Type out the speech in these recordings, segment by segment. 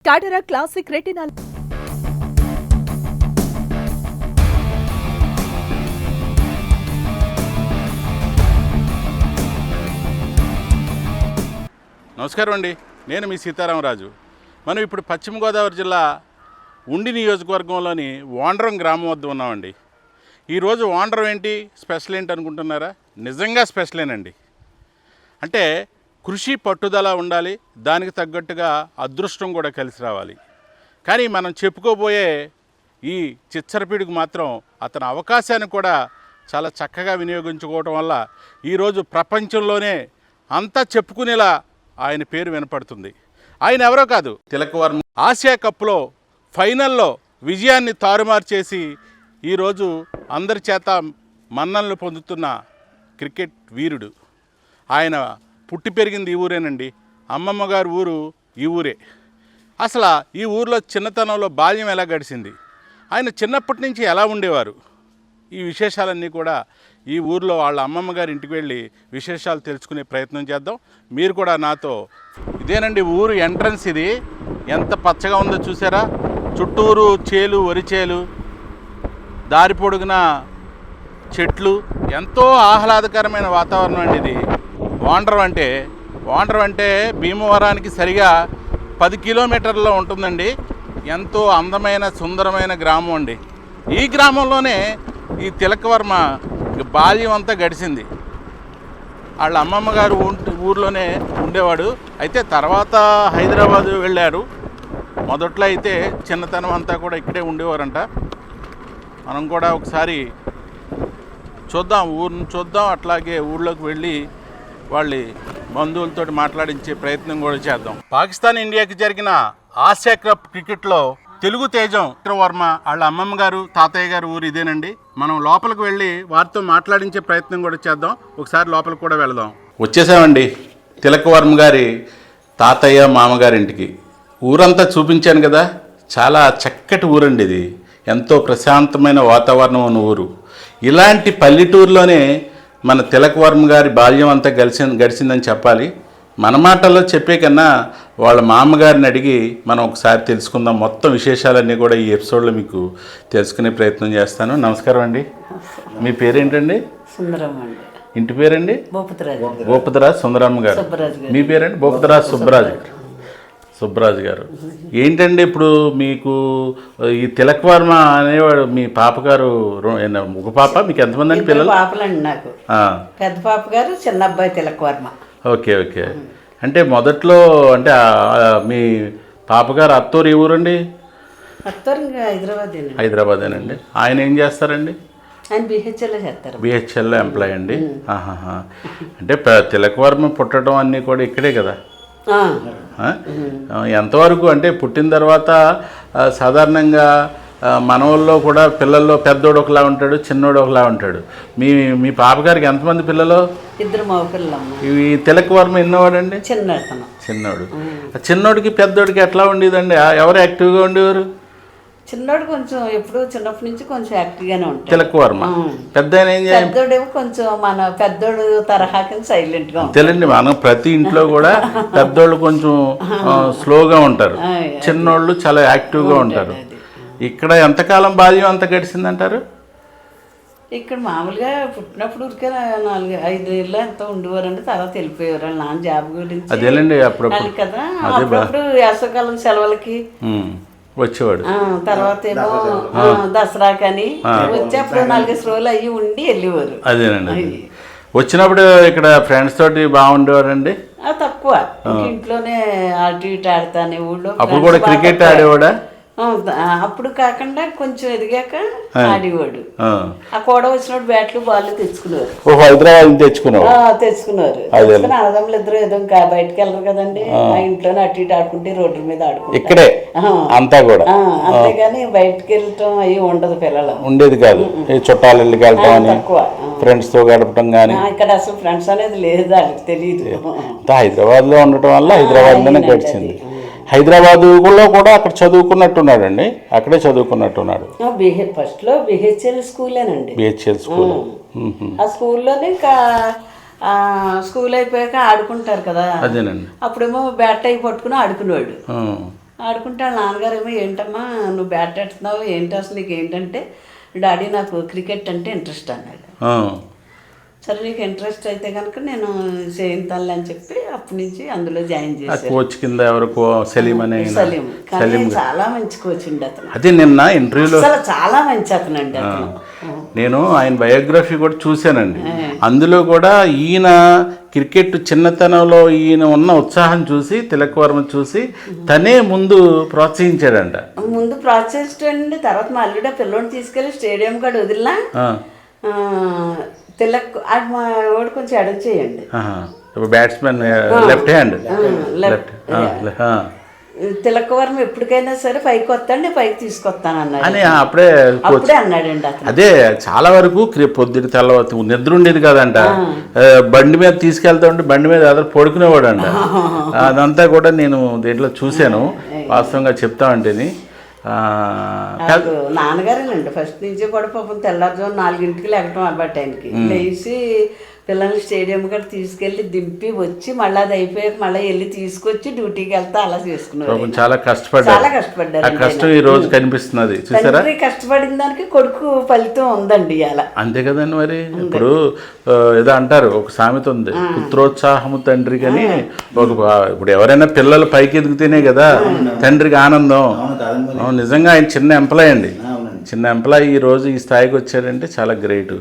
టాటరా classic retinol నమస్కారం అండి, నేను మీ సీతారామరాజు. మనం ఇప్పుడు పశ్చిమ గోదావరి జిల్లా ఉండి నియోజకవర్గంలోని వాండ్రం గ్రామం వద్ద ఉన్నామండి. ఈరోజు వాండ్రం ఏంటి స్పెషల్ ఏంటి అనుకుంటున్నారా? నిజంగా స్పెషలేనండి. అంటే కృషి పట్టుదల ఉండాలి, దానికి తగ్గట్టుగా అదృష్టం కూడా కలిసి రావాలి. కానీ మనం చెప్పుకోబోయే ఈ చిచ్చరపీడికి మాత్రం అతని అవకాశాన్ని కూడా చాలా చక్కగా వినియోగించుకోవటం వల్ల ఈరోజు ప్రపంచంలోనే అంతా చెప్పుకునేలా ఆయన పేరు వినపడుతుంది. ఆయన ఎవరో కాదు, తిలక్ వర్మ. ఆసియా కప్లో ఫైనల్లో విజయాన్ని తారుమారు చేసి ఈరోజు అందరి చేత మన్ననలు పొందుతున్న క్రికెట్ వీరుడు. ఆయన పుట్టి పెరిగింది ఈ ఊరేనండి. అమ్మమ్మ గారి ఊరు ఈ ఊరే. అసలు ఈ ఊరిలో చిన్నతనంలో బాల్యం ఎలా గడిచింది, ఆయన చిన్నప్పటి నుంచి ఎలా ఉండేవారు, ఈ విశేషాలన్నీ కూడా ఈ ఊరిలో వాళ్ళ అమ్మమ్మ గారి ఇంటికి వెళ్ళి విశేషాలు తెలుసుకునే ప్రయత్నం చేద్దాం. మీరు కూడా నాతో. ఇదేనండి ఊరు ఎంట్రన్స్. ఇది ఎంత పచ్చగా ఉందో చూసారా? చుట్టూరు చేలు, వరి చేలు, దారి పొడుగున చెట్లు, ఎంతో ఆహ్లాదకరమైన వాతావరణం అండి ఇది. వాండ్రం అంటే భీమవరానికి సరిగా 10 కిలోమీటర్లలో ఉంటుందండి. ఎంతో అందమైన సుందరమైన గ్రామం అండి. ఈ గ్రామంలోనే ఈ తిలక్ వర్మ బాల్యం అంతా గడిచింది. వాళ్ళ అమ్మమ్మ గారు ఊర్లోనే ఉండేవాడు. అయితే తర్వాత హైదరాబాదు వెళ్ళారు. మొదట్లో అయితే చిన్నతనం అంతా కూడా ఇక్కడే ఉండేవారంట. మనం కూడా ఒకసారి చూద్దాం, ఊరిని చూద్దాం. అట్లాగే ఊళ్ళోకి వెళ్ళి వాళ్ళ బంధువులతో మాట్లాడించే ప్రయత్నం కూడా చేద్దాం. పాకిస్తాన్ ఇండియాకి జరిగిన ఆసియా కప్ క్రికెట్లో తెలుగు తేజం వర్మ వాళ్ళ అమ్మమ్మ గారు, తాతయ్య గారు ఊరు ఇదేనండి. మనం లోపలికి వెళ్ళి వారితో మాట్లాడించే ప్రయత్నం కూడా చేద్దాం. ఒకసారి లోపలికి కూడా వెళదాం. వచ్చేసామండి తిలక్ వర్మ గారి తాతయ్య మామగారింటికి. ఊరంతా చూపించాను కదా, చాలా చక్కటి ఊరండి ఇది. ఎంతో ప్రశాంతమైన వాతావరణం ఉన్న ఊరు. ఇలాంటి పల్లెటూరులోనే మన తిలక్ వర్మ గారి బాల్యం అంతా గడిచిందని చెప్పాలి. మన మాటల్లో చెప్పే కన్నా వాళ్ళ మామగారిని అడిగి మనం ఒకసారి తెలుసుకుందాం. మొత్తం విశేషాలన్నీ కూడా ఈ ఎపిసోడ్లో మీకు తెలుసుకునే ప్రయత్నం చేస్తాను. నమస్కారం అండి. మీ పేరేంటండి? సుందరమ్మ అండి. ఇంటి పేరండి? భూపతిరాజు సుందరమ్మ గారు. మీ పేరండి? భూపతిరాజు సుబ్బరాజు గారు. ఏంటండి ఇప్పుడు మీకు ఈ తిలక్ వర్మ అనేవాడు మీ పాప గారు, ఒక పాప, మీకు ఎంతమంది అండి పిల్లలు? పాపలండి నాకు. పెద్ద పాప గారు, చిన్న అబ్బాయి తిలక్ వర్మ. ఓకే. అంటే మొదట్లో అంటే మీ పాపగారు అత్తూరు ఏ ఊరండి? అత్తూరు హైదరాబాదేనండి. ఆయన ఏం చేస్తారండి? ఆయన బిహెచ్ఎల్లో చేస్తారు. బిహెచ్ఎల్లో ఎంప్లాయ్ అండి. అంటే తిలక్ వర్మ పుట్టడం అన్నీ కూడా ఇక్కడే కదా? ఎంతవరకు అంటే పుట్టిన తర్వాత సాధారణంగా మనవల్లో కూడా పిల్లల్లో పెద్దోడు ఒకలా ఉంటాడు, చిన్నోడు ఒకలా ఉంటాడు. మీ పాపగారికి ఎంతమంది పిల్లలు? 2 మగ పిల్లలు. ఇవి తిలక్ వర్మ ఎన్నోవాడండి? చిన్నోడు. చిన్నోడికి పెద్దోడికి ఎట్లా ఉండేదండి? ఎవరు యాక్టివ్గా ఉండేవారు? చిన్నోడు కొంచెం ఎప్పుడు చిన్నప్పటి నుంచి కొంచెం యాక్టివ్గానే ఉంటాడు తిలక్ వర్మ. పెద్ద పెద్దోడేమో కొంచెం మన పెద్దోడు తరహాకి సైలెంట్ గా తెలియండి. మనం ప్రతి ఇంట్లో కూడా పెద్దోళ్ళు కొంచెం స్లోగా ఉంటారు, చిన్నోళ్ళు చాలా యాక్టివ్గా ఉంటారు. ఇక్కడ ఎంతకాలం బాల్యం అంత గడిచిందంటారు? ఇక్కడ మామూలుగా పుట్టినప్పుడు ఊరికే 4-5 ఏళ్ళు ఎంత ఉండేవారండి. తర్వాత వెళ్ళిపోయేవారు. వాళ్ళ నాన్న జాబ్ గురించి అదేలేండి. అప్పుడప్పుడు కదా, అప్పుడప్పుడు వేసవకాలం సెలవులకి వచ్చేవాడు. తర్వాత ఏమో దసరాకని వచ్చి అప్పుడు 4 రోజులు అయ్యి ఉండి వెళ్ళేవారు. అదేనండి. వచ్చినప్పుడు ఇక్కడ ఫ్రెండ్స్ తోటి బాగుండేవారండి? తక్కువ. ఇంట్లోనే అటు ఇటు ఆడతానే ఊళ్ళో. అప్పుడు కూడా క్రికెట్ ఆడేవాడా? అప్పుడు కాకుండా కొంచెం ఎదిగాక ఆడేవాడు. ఆ కూడా వచ్చినప్పుడు బ్యాట్లు బాల్ తెచ్చుకున్నారు. హైదరాబాద్ తెచ్చుకున్నారు. అన్నదమ్ములు ఇద్దరు ఏదో బయటకు వెళ్ళరు కదండి, ఆ ఇంట్లోనే అటు ఇటు ఆడుకుంటే రోడ్డు మీద ఆడుకుంటే ఇక్కడే అంతా కూడా. అంతేగాని బయటకు వెళ్ళటం అవి ఉండదు. పిల్లలు ఉండేది కాదు. చుట్టాలు ఇళ్ళకి వెళ్ళటం, తక్కువ. ఫ్రెండ్స్ తో గడపడం కానీ. ఇక్కడ అసలు ఫ్రెండ్స్ అనేది లేదు, వాళ్ళకి తెలియదు. హైదరాబాద్ లో ఉండటం వల్ల హైదరాబాద్ లోనే గడిచింది. హైదరాబాదులో కూడా అక్కడ చదువుకున్నట్టున్నాడండి. అక్కడే చదువుకున్నట్టున్నాడు. ఫస్ట్ లో బిహెచ్ఎల్ స్కూలేనండి. బిహెచ్ఎల్ స్కూల్. ఆ స్కూల్లోనే ఇంకా స్కూల్ అయిపోయాక ఆడుకుంటారు కదా. అదేనండి. అప్పుడేమో బ్యాట్ అయి పట్టుకుని ఆడుకునేవాడు. ఆడుకుంటే వాళ్ళ నాన్నగారేమో ఏంటమ్మా నువ్వు బ్యాట్ ఆడుతున్నావు ఏంటి అసలు నీకు ఏంటంటే డాడీ నాకు క్రికెట్ అంటే ఇంట్రెస్ట్ అన్నాడు. సరే నీకు ఇంట్రెస్ట్ అయితే కనుక నేను చేయించాలి అని చెప్పి అప్పటి నుంచి అందులో జాయిన్ చేశాను. కోచ్ కింద ఎవరికో సలీం అనే సలీం కానీ చాలా మంచి కోచ్ అండి అతను. అదే నిన్న ఇంటర్వ్యూలో అసలు చాలా మంచి అతను అండి అతను. నేను ఆయన బయోగ్రఫీ కూడా చూశానండి. అందులో కూడా ఈయన క్రికెట్ చిన్నతనంలో ఈయన ఉన్న ఉత్సాహం చూసి తిలక్ వర్మ చూసి తనే ముందు ప్రోత్సహించాడంట. ముందు ప్రోత్సహించండి, తర్వాత మా అల్లుడు పిల్లోని తీసుకెళ్ళి స్టేడియం కాడ వదిలినా తిలక్ అది మా వాడు కొంచెం ఎడం చేయండి batsmen left hand Tilak Varma ఎప్పటికైనా సరే పైకి వస్తాండి పైకి తీసుకొస్తాను అన్నాడు అని అప్పుడే అన్నాడండి అతను. అదే చాలా వరకు పొద్దున తెల్లవారు నిద్ర ఉండేది కాదంట. బండి మీద తీసుకెళ్తా ఉంటే బండి మీద అదర్ పడుకునేవాడు అంట. అదంతా కూడా నేను దీంట్లో చూశాను. వాస్తవంగా చెప్తా ఉంటేని నాన్నగారేనండి ఫస్ట్ నుంచి కూడా పాపం తెల్లారుజాము 4 లేకటం అలవాటు ఆయనకి. లేచి పిల్లల్ని స్టేడియం కూడా తీసుకెళ్ళి దింపి వచ్చి మళ్ళీ అది అయిపోయాక మళ్ళీ వెళ్ళి తీసుకొచ్చి డ్యూటీకి వెళ్తే అలా చేసుకున్నారు. చాలా కష్టపడ్డారు. ఆ కష్టం ఈ రోజు కనిపిస్తున్నది చూసారా. కష్టపడిన దానికి కొడుకు ఫలితం ఉందండి అలా. అంతే కదండి. మరి ఇప్పుడు ఏదో అంటారు ఒక సామెత ఉంది, పుత్రోత్సాహము తండ్రికి అని. ఇప్పుడు ఎవరైనా పిల్లలు పైకి ఎదిగితేనే కదా తండ్రికి ఆనందం. నిజంగా ఆయన చిన్న ఎంప్లాయ్ అండి, చిన్న ఎంప్లాయ్ ఈ రోజు ఈ స్థాయికి వచ్చాడంటే చాలా గ్రేట్.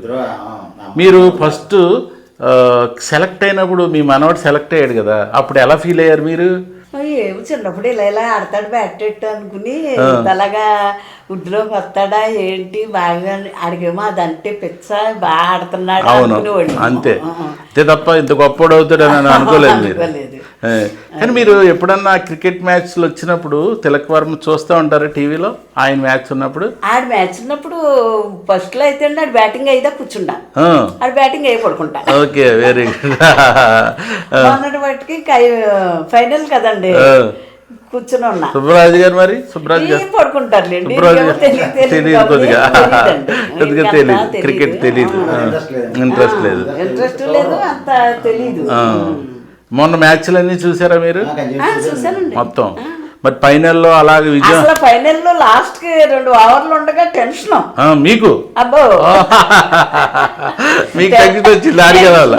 మీరు ఫస్ట్ సెలెక్ట్ అయినప్పుడు మీ మనవాడు సెలెక్ట్ అయ్యాడు కదా, అప్పుడు ఎలా ఫీల్ అయ్యారు మీరు? ఏమో చిన్నప్పుడు ఇలా ఆడతాడు బ్యాట్ అనుకుని అలాగా ఉడ్లోకి వస్తాడా ఏంటి బాగా అడిగేమో అదంటే పిచ్చ బాగా ఆడుతున్నాడు అనుకునేవాడు. అంతే అంతే తప్ప ఇంత గొప్పవాడు అవుతాడని నేను అనుకోలేదు మీరు. కానీ మీరు ఎప్పుడన్నా క్రికెట్ మ్యాచ్లు వచ్చినప్పుడు తిలక్ వర్మ చూస్తూ ఉంటారు టీవీలో ఆయన మ్యాచ్ ఉన్నప్పుడు? ఆడ మ్యాచ్ ఉన్నప్పుడు ఫస్ట్ లో అయితే ఆడు బ్యాటింగ్ అయితే కూర్చుంటా, ఆడు బ్యాటింగ్ అయి పడుకుంటా. Okay, very good. మొన్నటి వాటికి ఫైనల్ కదండి కూర్చుని ఉన్నా. సుబ్బరాజు గారు మరి సుబ్బరాజు గారు పడుకుంటారు తెలియదు కొద్దిగా తెలియదు, క్రికెట్ తెలియదు, ఇంట్రెస్ట్ లేదు అంత తెలీదు. మొన్న మ్యాచ్లన్నీ చూసారా మీరు చూసానండి మొత్తం? మరి ఫైనల్లో అలాగే విజయం. ఫైనల్లో లాస్ట్ కి 2 ఓవర్లు ఉండగా టెన్షన్ మీకు. అబ్బో మీకు తగ్గితే వచ్చింది ఆడిగే వాళ్ళ.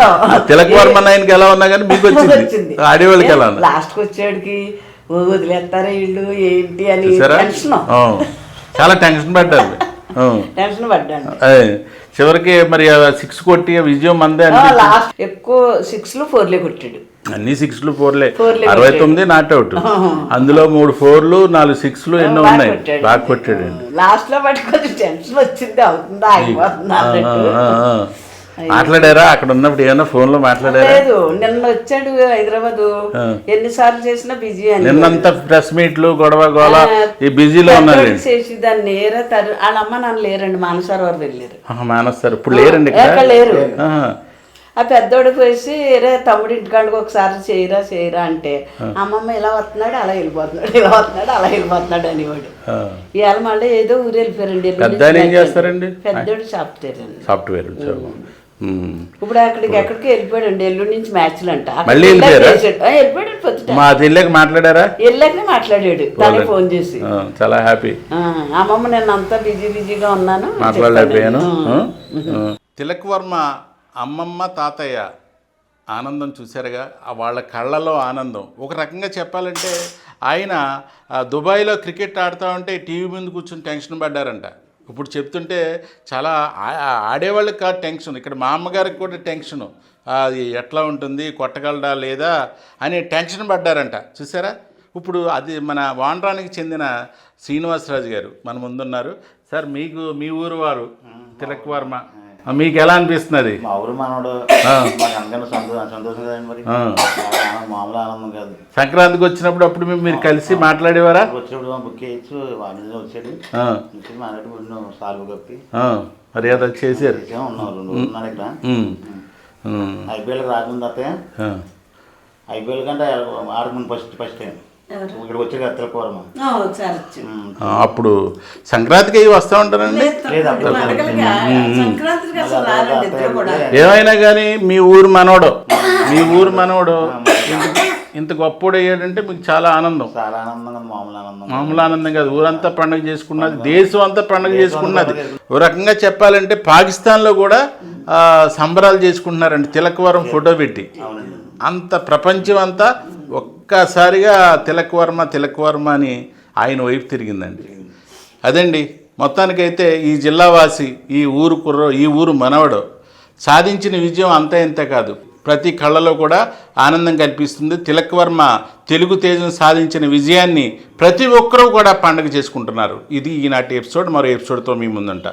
తిలక్ వర్మ ఆయనకి ఎలా ఉన్నా కానీ మీకు వచ్చింది, ఆడేవాళ్ళకి ఎలా ఉన్నా. లాస్ట్ కి వచ్చేటికి వదిలేస్తారా వీళ్ళు ఏంటి అని టెన్షన్, చాలా టెన్షన్ పడ్డారు. టెన్షన్ పడ్డాను. చివరికి మరి 6 కొట్టి విజయం మందే. లాస్ట్ ఎక్కువ 6లు 4లే కొట్టాడు. అన్ని 6లు 4లే, 69 నాట్అవుట్. అందులో 3 4లు 4 6లు ఎన్నో ఉన్నాయి. బాగా కొట్టాడు. లాస్ట్ లో బట్టి కొంచెం టెన్షన్ వచ్చింది, అవుతుందా అయిపోతుందా. మాట్లాడారా అక్కడ ఉన్నప్పుడు? ఏమన్నా ఫోన్ లో మాట్లాడారా? లేదు, నిన్న వచ్చాడు హైదరాబాద్, ఎన్నిసార్లు చేసినా బిజీ అని. నిన్నంతా ప్రెస్ మీట్లు గొడవ గోళ ఈ బిజీలో ఉన్నారు. చేసి దాన్ని నేరే వాళ్ళ అమ్మ నాన్న లేరండి, మానసరోవర్ వెళ్ళారు. మానసారు ఇప్పుడు లేరండి, లేరు. ఆ పెద్దోడు పోసి రే తమ్ముడు ఇంటికాడికి ఒకసారి చేయరా అంటే అమ్మమ్మ ఇలా వస్తున్నాడు అలా వెళ్ళిపోతున్నాడు, ఇలా వస్తున్నాడు అలా వెళ్ళిపోతున్నాడు అనేవాడు. ఇవాళ మళ్ళీ ఏదో ఊరు వెళ్ళిపోయారండి. పెద్దోడు సాఫ్ట్వేర్ ఇప్పుడు ఎక్కడికి వెళ్ళిపోయాడండి. ఎల్లుండి నుంచి మ్యాచ్లు అంట. వెళ్ళిపోయాడు. మాట్లాడారా? వెళ్ళాకనే మాట్లాడాడు, తనే ఫోన్ చేసి. చాలా హ్యాపీ. అమ్మమ్మ నేను అంతా బిజీగా ఉన్నాను, మాట్లాడలేకపోయాను. తిలక్ వర్మ అమ్మమ్మ తాతయ్య ఆనందం చూశారుగా, వాళ్ళ కళ్ళలో ఆనందం. ఒక రకంగా చెప్పాలంటే ఆయన దుబాయ్లో క్రికెట్ ఆడుతూ ఉంటే టీవీ ముందు కూర్చొని టెన్షన్ పడ్డారంట. ఇప్పుడు చెప్తుంటే చాలా ఆడేవాళ్ళకి కాదు టెన్షన్, ఇక్కడ మా అమ్మగారికి కూడా టెన్షను. అది ఎట్లా ఉంటుంది, కొట్టగలడా లేదా అని టెన్షన్ పడ్డారంట. చూసారా? ఇప్పుడు అది మన వాండ్రానికి చెందిన శ్రీనివాసరాజు గారు మన ముందున్నారు. సార్, మీకు మీ ఊరు వారు తిలక్ వర్మ, మీకు ఎలా అనిపిస్తున్నది? మా ఊరు మనోడు సంతోషం కదండి, మరి మామూలు ఆనందం కాదు. సంక్రాంతికి వచ్చినప్పుడు అప్పుడు మీరు కలిసి మాట్లాడేవారా? వచ్చినప్పుడు బుక్ చేయొచ్చు, వాణిజ్యం వచ్చాడు మాట్లాడి సాల్వ్ కప్పి మర్యాద చేశారు. ఉన్నారు ఇక్కడ. ఐపీఎల్కి రాకముందు అత్తయ్య, ఐపీఎల్ కంటే ఆడకముందు ఫస్ట్ టైం ఇక్కడికి వచ్చే తిలక్ వర్మ. అప్పుడు సంక్రాంతికి అవి వస్తూ ఉంటారండి. ఏమైనా కానీ మీ ఊరు మనోడు ఇంత గొప్పోడు అయ్యాడంటే మీకు చాలా ఆనందం. చాలా ఆనందంగా, మామూలు ఆనందం. మామూలు ఆనందం కాదు, ఊరంతా పండుగ చేసుకున్నది, దేశం అంతా పండుగ చేసుకున్నది. ఓ రకంగా చెప్పాలంటే పాకిస్తాన్లో కూడా సంబరాలు చేసుకుంటున్నారండి తిలక్ ఫోటో పెట్టి. అవునండి. అంత ప్రపంచం అంతా ఒక్కసారిగా తిలక్ వర్మ అని ఆయన వైపు తిరిగిందండి. అదండి మొత్తానికైతే ఈ జిల్లావాసి, ఈ ఊరు మనవడు సాధించిన విజయం అంతా ఇంత కాదు, ప్రతి కళ్ళలో కూడా ఆనందం కల్పిస్తుంది. తిలక్ వర్మ తెలుగు తేజం సాధించిన విజయాన్ని ప్రతి ఒక్కరూ కూడా పండుగ చేసుకుంటున్నారు. ఇది ఈనాటి ఎపిసోడ్. మరో ఎపిసోడ్తో మీ ముందుంటా.